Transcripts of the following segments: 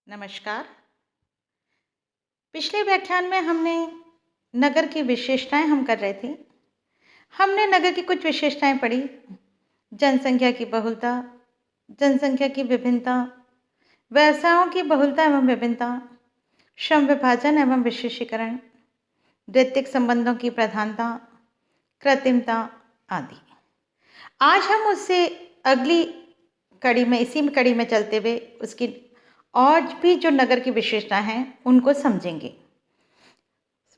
नमस्कार। पिछले व्याख्यान में हमने नगर की विशेषताएं हम कर रहे थे। हमने नगर की कुछ विशेषताएं पढ़ी। जनसंख्या की बहुलता, जनसंख्या की विभिन्नता, व्यवसायों की बहुलता एवं विभिन्नता, श्रम विभाजन एवं विशेषीकरण, नैतिक संबंधों की प्रधानता, कृत्रिमता आदि। आज हम उससे अगली कड़ी में, इसी कड़ी में चलते हुए उसकी और भी जो नगर की विशेषताएं हैं उनको समझेंगे।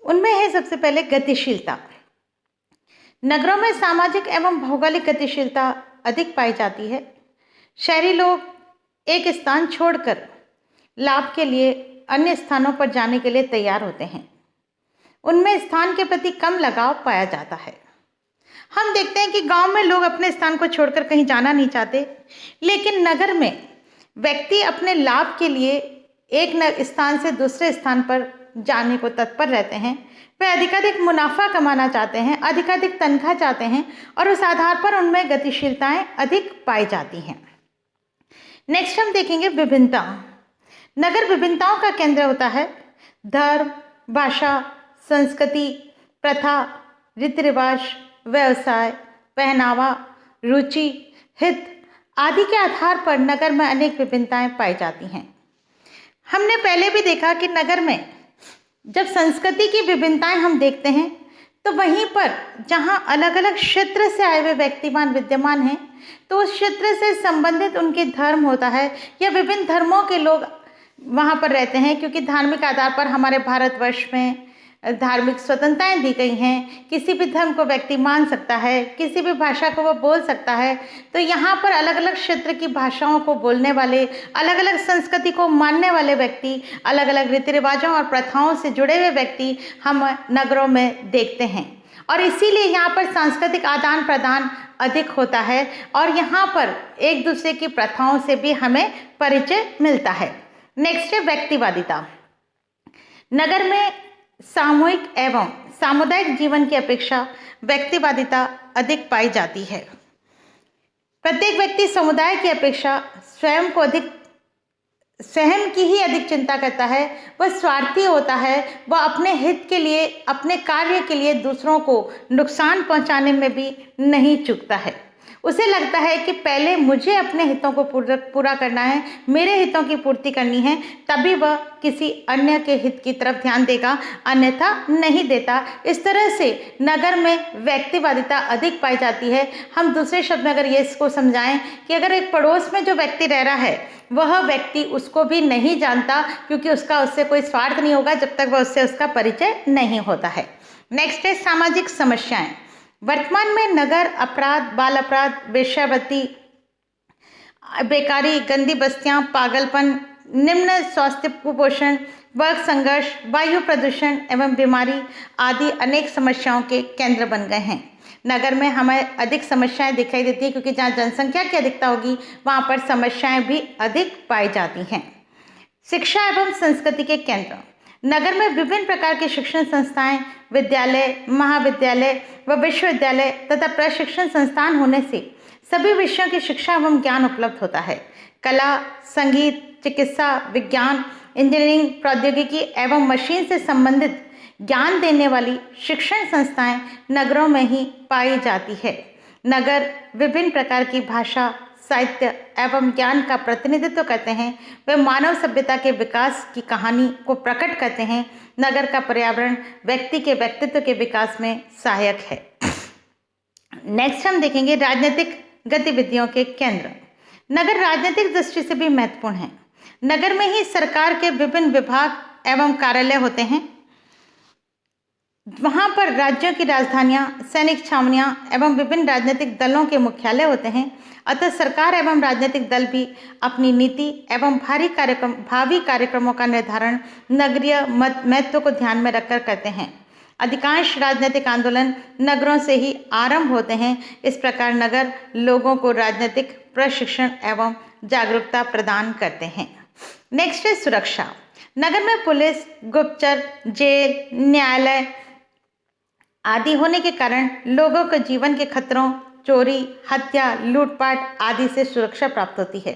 उनमें है सबसे पहले गतिशीलता। नगरों में सामाजिक एवं भौगोलिक गतिशीलता अधिक पाई जाती है। शहरी लोग एक स्थान छोड़कर लाभ के लिए अन्य स्थानों पर जाने के लिए तैयार होते हैं। उनमें स्थान के प्रति कम लगाव पाया जाता है। हम देखते हैं कि गांव में लोग अपने स्थान को छोड़कर कहीं जाना नहीं चाहते, लेकिन नगर में व्यक्ति अपने लाभ के लिए एक स्थान से दूसरे स्थान पर जाने को तत्पर रहते हैं। वे अधिकाधिक मुनाफा कमाना चाहते हैं, अधिकाधिक तनख्वाह चाहते हैं और उस आधार पर उनमें गतिशीलताएं अधिक पाई जाती हैं। नेक्स्ट हम देखेंगे विभिन्नता। नगर विभिन्नताओं का केंद्र होता है। धर्म, भाषा, संस्कृति, प्रथा, रीति रिवाज, व्यवसाय, पहनावा, रुचि, हित आदि के आधार पर नगर में अनेक विभिन्नताएं पाई जाती हैं। हमने पहले भी देखा कि नगर में जब संस्कृति की विभिन्नताएं हम देखते हैं तो वहीं पर जहां अलग अलग क्षेत्र से आए हुए व्यक्तिमान विद्यमान हैं, तो उस क्षेत्र से संबंधित उनके धर्म होता है या विभिन्न धर्मों के लोग वहां पर रहते हैं, क्योंकि धार्मिक आधार पर हमारे भारतवर्ष में धार्मिक स्वतंत्रताएं दी गई हैं। किसी भी धर्म को व्यक्ति मान सकता है, किसी भी भाषा को वो बोल सकता है। तो यहाँ पर अलग अलग क्षेत्र की भाषाओं को बोलने वाले, अलग अलग संस्कृति को मानने वाले व्यक्ति, अलग अलग रीति रिवाजों और प्रथाओं से जुड़े हुए व्यक्ति हम नगरों में देखते हैं और इसीलिए यहाँ पर सांस्कृतिक आदान प्रदान अधिक होता है और यहाँ पर एक दूसरे की प्रथाओं से भी हमें परिचय मिलता है। नेक्स्ट है व्यक्तिवादिता। नगर में सामूहिक एवं सामुदायिक जीवन की अपेक्षा व्यक्तिवादिता अधिक पाई जाती है। प्रत्येक व्यक्ति समुदाय की अपेक्षा स्वयं की ही अधिक चिंता करता है। वह स्वार्थी होता है। वह अपने हित के लिए, अपने कार्य के लिए दूसरों को नुकसान पहुंचाने में भी नहीं चूकता है। उसे लगता है कि पहले मुझे अपने हितों को पूरा करना है, मेरे हितों की पूर्ति करनी है, तभी वह किसी अन्य के हित की तरफ ध्यान देगा, अन्यथा नहीं देता। इस तरह से नगर में व्यक्तिवादिता अधिक पाई जाती है। हम दूसरे शब्द में अगर ये इसको समझाएं कि अगर एक पड़ोस में जो व्यक्ति रह रहा है वह व्यक्ति उसको भी नहीं जानता, क्योंकि उससे कोई स्वार्थ नहीं होगा जब तक वह उससे उसका परिचय नहीं होता है। नेक्स्ट है सामाजिक समस्याएं। वर्तमान में नगर अपराध, बाल अपराध, वेश्यावृत्ति, बेकारी, गंदी बस्तियां, पागलपन, निम्न स्वास्थ्य, कुपोषण, वर्ग संघर्ष, वायु प्रदूषण एवं बीमारी आदि अनेक समस्याओं के केंद्र बन गए हैं। नगर में हमें अधिक समस्याएं दिखाई देती है, क्योंकि जहाँ जनसंख्या की अधिकता होगी वहाँ पर समस्याएं भी अधिक पाई जाती हैं। शिक्षा एवं संस्कृति के केंद्र। नगर में विभिन्न प्रकार की शिक्षण संस्थाएं, विद्यालय, महाविद्यालय व विश्वविद्यालय तथा प्रशिक्षण संस्थान होने से सभी विषयों की शिक्षा एवं ज्ञान उपलब्ध होता है। कला, संगीत, चिकित्सा, विज्ञान, इंजीनियरिंग, प्रौद्योगिकी एवं मशीन से संबंधित ज्ञान देने वाली शिक्षण संस्थाएं नगरों में ही पाई जाती है। नगर विभिन्न प्रकार की भाषा, साहित्य एवं ज्ञान का प्रतिनिधित्व करते हैं। वे मानव सभ्यता के विकास की कहानी को प्रकट करते हैं। नगर का पर्यावरण व्यक्ति के व्यक्तित्व के विकास में सहायक है। नेक्स्ट हम देखेंगे राजनीतिक गतिविधियों के केंद्र। नगर राजनीतिक दृष्टि से भी महत्वपूर्ण है। नगर में ही सरकार के विभिन्न विभाग एवं कार्यालय होते हैं। वहाँ पर राज्यों की राजधानियाँ, सैनिक छावनियाँ एवं विभिन्न राजनीतिक दलों के मुख्यालय होते हैं। अतः सरकार एवं राजनीतिक दल भी अपनी नीति एवं भावी कार्यक्रमों का निर्धारण नगरीय महत्व को ध्यान में रखकर करते हैं। अधिकांश राजनीतिक आंदोलन नगरों से ही आरंभ होते हैं। इस प्रकार नगर लोगों को राजनीतिक प्रशिक्षण एवं जागरूकता प्रदान करते हैं। नेक्स्ट है सुरक्षा। नगर में पुलिस, गुप्तचर, जेल, न्यायालय आदि होने के कारण लोगों को जीवन के खतरों, चोरी, हत्या, लूटपाट आदि से सुरक्षा प्राप्त होती है।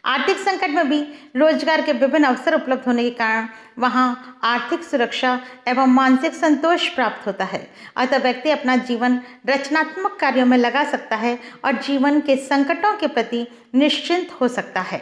आर्थिक संकट में भी रोजगार के विभिन्न अवसर उपलब्ध होने के कारण वहाँ आर्थिक सुरक्षा एवं मानसिक संतोष प्राप्त होता है। अतः व्यक्ति अपना जीवन रचनात्मक कार्यों में लगा सकता है और जीवन के संकटों के प्रति निश्चिंत हो सकता है।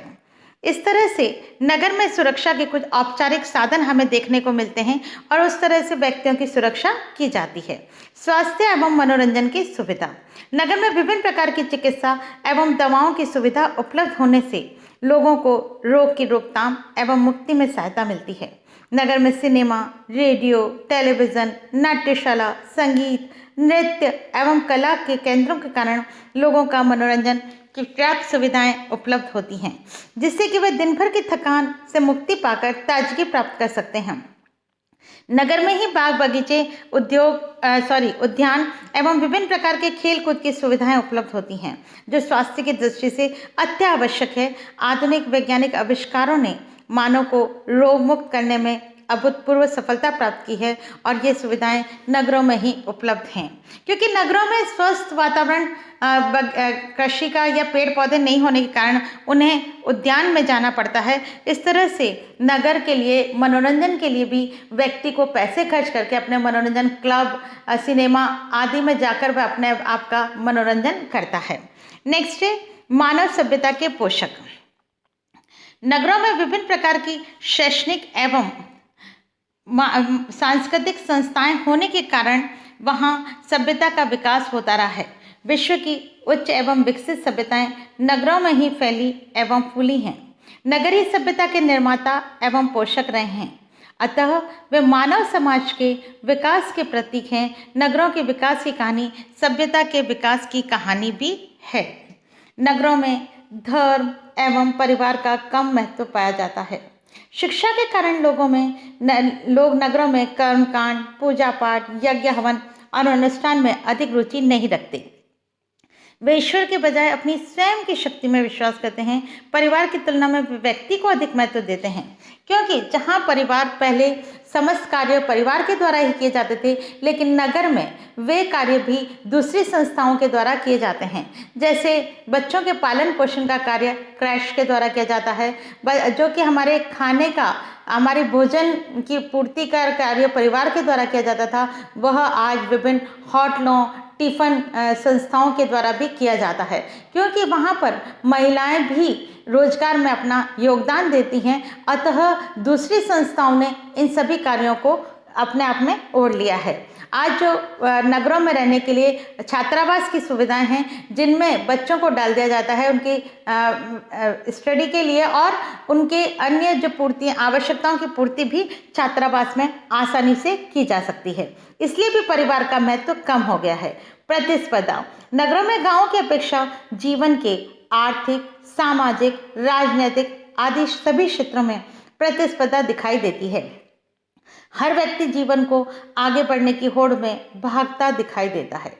इस तरह से नगर में सुरक्षा के कुछ औपचारिक साधन हमें देखने को मिलते हैं और उस तरह से व्यक्तियों की सुरक्षा की जाती है। स्वास्थ्य एवं मनोरंजन की सुविधा। नगर में विभिन्न प्रकार की चिकित्सा एवं दवाओं की सुविधा उपलब्ध होने से लोगों को रोग की रोकथाम एवं मुक्ति में सहायता मिलती है। नगर में सिनेमा, रेडियो, टेलीविज़न, नाट्यशाला, संगीत, नृत्य एवं कला के केंद्रों के कारण लोगों का मनोरंजन की पर्याप्त सुविधाएं उपलब्ध होती हैं, जिससे कि वे दिन भर की थकान से मुक्ति पाकर ताजगी प्राप्त कर सकते हैं। नगर में ही बाग बगीचे, उद्यान एवं विभिन्न प्रकार के खेल कूद की सुविधाएं उपलब्ध होती हैं, जो स्वास्थ्य की दृष्टि से अत्यावश्यक है। आधुनिक वैज्ञानिक आविष्कारों ने मानव को रोग मुक्त करने में अभूतपूर्व सफलता प्राप्त की है और ये सुविधाएं नगरों में ही उपलब्ध हैं, क्योंकि नगरों में स्वस्थ वातावरण, कृषि का या पेड़ पौधे नहीं होने के कारण उन्हें उद्यान में जाना पड़ता है। इस तरह से नगर के लिए मनोरंजन के लिए भी व्यक्ति को पैसे खर्च करके अपने मनोरंजन क्लब, सिनेमा आदि में जाकर वह अपने आप का मनोरंजन करता है। नेक्स्ट है मानव सभ्यता के पोषक। नगरों में विभिन्न प्रकार की शैक्षणिक एवं सांस्कृतिक संस्थाएं होने के कारण वहाँ सभ्यता का विकास होता रहा है। विश्व की उच्च एवं विकसित सभ्यताएं नगरों में ही फैली एवं फूली हैं। नगरीय सभ्यता के निर्माता एवं पोषक रहे हैं, अतः वे मानव समाज के विकास के प्रतीक हैं। नगरों के विकास की कहानी सभ्यता के विकास की कहानी भी है। नगरों में धर्म एवं परिवार का कम महत्व पाया जाता है। शिक्षा के कारण लोग नगरों में कर्मकांड, पूजा पाठ, यज्ञ हवन और अनुष्ठान में अधिक रुचि नहीं रखते। वे ईश्वर के बजाय अपनी स्वयं की शक्ति में विश्वास करते हैं। परिवार की तुलना में व्यक्ति को अधिक महत्व देते हैं, क्योंकि जहां परिवार पहले समस्त कार्य परिवार के द्वारा ही किए जाते थे, लेकिन नगर में वे कार्य भी दूसरी संस्थाओं के द्वारा किए जाते हैं। जैसे बच्चों के पालन पोषण का कार्य क्रैश के द्वारा किया जाता है, जो कि हमारे खाने का, हमारे भोजन की पूर्ति का कार्य परिवार के द्वारा किया जाता था, वह आज विभिन्न होटलों, टिफ़िन संस्थाओं के द्वारा भी किया जाता है, क्योंकि वहाँ पर महिलाएं भी रोजगार में अपना योगदान देती हैं। अतः दूसरी संस्थाओं ने इन सभी कार्यों को अपने आप में ओढ़ लिया है। आज जो नगरों में रहने के लिए छात्रावास की सुविधाएं हैं, जिनमें बच्चों को डाल दिया जाता है उनकी स्टडी के लिए, और उनके अन्य जो आवश्यकताओं की पूर्ति भी छात्रावास में आसानी से की जा सकती है। इसलिए भी परिवार का महत्व कम हो गया है। प्रतिस्पर्धा। नगरों में गांवों की अपेक्षा जीवन के आर्थिक, सामाजिक, राजनीतिक आदि सभी क्षेत्रों में प्रतिस्पर्धा दिखाई देती है। हर व्यक्ति जीवन को आगे बढ़ने की होड़ में भागता दिखाई देता है।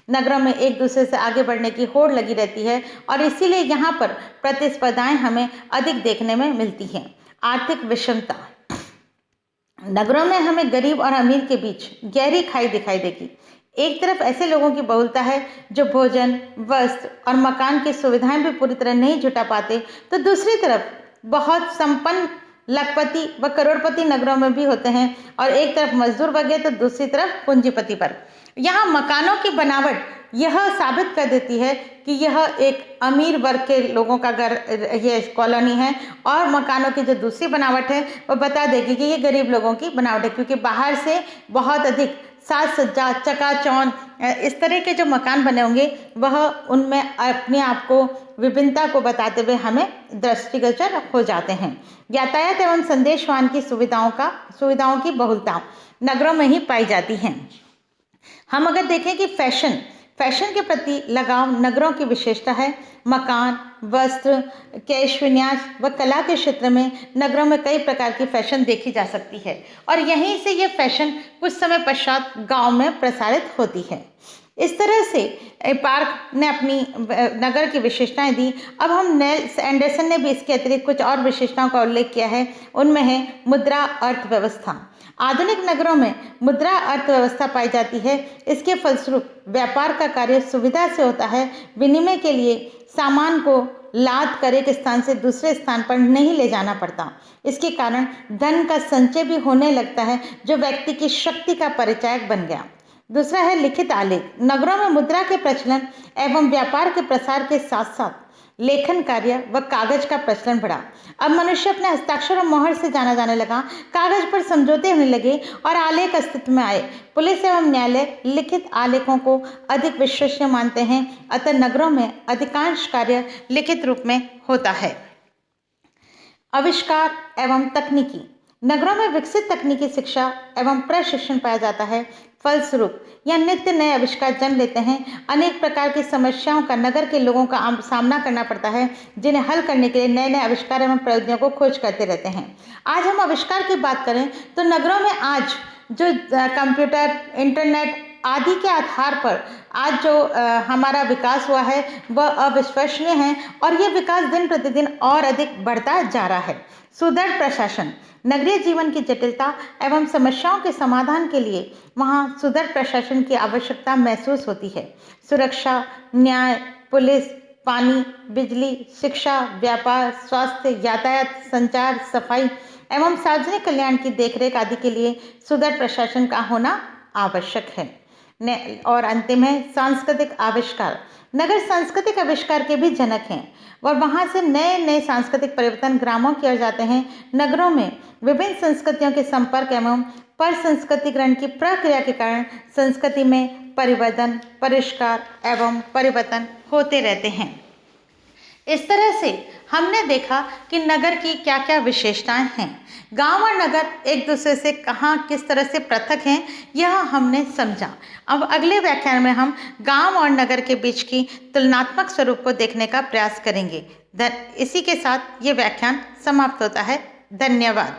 नगरों में एक दूसरे से आगे बढ़ने की होड़ लगी रहती है और इसीलिए यहाँ पर प्रतिस्पर्धाएं हमें अधिक देखने में मिलती हैं। आर्थिक विषमता। नगरों में हमें गरीब और अमीर के बीच गहरी खाई दिखाई देगी। एक तरफ ऐसे लोगों की बहुलता है जो भोजन, वस्त्र और मकान की सुविधाएं भी पूरी तरह नहीं जुटा पाते, तो दूसरी तरफ बहुत संपन्न लखपति व करोड़पति नगरों में भी होते हैं, और एक तरफ मजदूर वर्ग है तो दूसरी तरफ पूंजीपति वर्ग। यहाँ मकानों की बनावट यह साबित कर देती है कि यह एक अमीर वर्ग के लोगों का घर, ये कॉलोनी है, और मकानों की जो दूसरी बनावट है वह बता देगी कि ये गरीब लोगों की बनावट है, क्योंकि बाहर से बहुत अधिक साज सज्जा, चकाचौंध इस तरह के जो मकान बने होंगे वह उनमें अपने आप को विभिन्नता को बताते हुए हमें दृष्टिगोचर हो जाते हैं। यातायात एवं संदेशवाहन की सुविधाओं की बहुलता नगरों में ही पाई जाती हैं। हम अगर देखें कि फैशन के प्रति लगाव नगरों की विशेषता है। मकान, वस्त्र, केश विन्यास व कला के क्षेत्र में नगरों में कई प्रकार की फैशन देखी जा सकती है, और यहीं से ये फैशन कुछ समय पश्चात गांव में प्रसारित होती है। इस तरह से पार्क ने अपनी नगर की विशेषताएं दी। अब हम नेल्स एंडरसन ने भी इसके अतिरिक्त कुछ और विशेषताओं का उल्लेख किया है। उनमें है मुद्रा अर्थव्यवस्था। आधुनिक नगरों में मुद्रा अर्थव्यवस्था पाई जाती है। इसके फलस्वरूप व्यापार का कार्य सुविधा से होता है। विनिमय के लिए सामान को लाद कर एक स्थान से दूसरे स्थान पर नहीं ले जाना पड़ता। इसके कारण धन का संचय भी होने लगता है, जो व्यक्ति की शक्ति का परिचायक बन गया। दूसरा है लिखित आलेख। नगरों में मुद्रा के प्रचलन एवं व्यापार के प्रसार के साथ साथ लेखन कार्य व कागज का प्रचलन बढ़ा। अब मनुष्य अपने हस्ताक्षर और मोहर से जाना जाने लगा। कागज पर समझौते होने लगे और आलेख अस्तित्व में आए। पुलिस एवं न्यायालय लिखित आलेखों को अधिक विश्वसनीय मानते हैं, अतः नगरों में अधिकांश कार्य लिखित रूप में होता है। आविष्कार एवं तकनीकी। नगरों में विकसित तकनीकी शिक्षा एवं प्रशिक्षण पाया जाता है। फलस्वरूप यह नित्य नए आविष्कार जन्म लेते हैं। अनेक प्रकार की समस्याओं का नगर के लोगों का सामना करना पड़ता है, जिन्हें हल करने के लिए नए नए आविष्कार एवं प्रविधियों को खोज करते रहते हैं। आज हम आविष्कार की बात करें तो नगरों में आज जो कंप्यूटर, इंटरनेट आदि के आधार पर आज जो हमारा विकास हुआ है वह अविश्वसनीय है और यह विकास दिन प्रतिदिन और अधिक बढ़ता जा रहा है। सुदृढ़ प्रशासन। नगरीय जीवन की जटिलता एवं समस्याओं के समाधान के लिए वहाँ सुदृढ़ प्रशासन की आवश्यकता महसूस होती है। सुरक्षा, न्याय, पुलिस, पानी, बिजली, शिक्षा, व्यापार, स्वास्थ्य, यातायात, संचार, सफाई एवं सार्वजनिक कल्याण की देखरेख आदि के लिए सुदृढ़ प्रशासन का होना आवश्यक है। और अंतिम है सांस्कृतिक आविष्कार। नगर सांस्कृतिक आविष्कार के भी जनक हैं और वहाँ से नए नए सांस्कृतिक परिवर्तन ग्रामों की ओर जाते हैं। नगरों में विभिन्न संस्कृतियों के संपर्क एवं पर संस्कृतिकरण की प्रक्रिया के कारण संस्कृति में परिवर्तन, परिष्कार एवं परिवर्तन होते रहते हैं। इस तरह से हमने देखा कि नगर की क्या क्या विशेषताएं हैं। गांव और नगर एक दूसरे से कहाँ किस तरह से पृथक हैं, यह हमने समझा। अब अगले व्याख्यान में हम गांव और नगर के बीच की तुलनात्मक स्वरूप को देखने का प्रयास करेंगे। इसी के साथ ये व्याख्यान समाप्त होता है। धन्यवाद।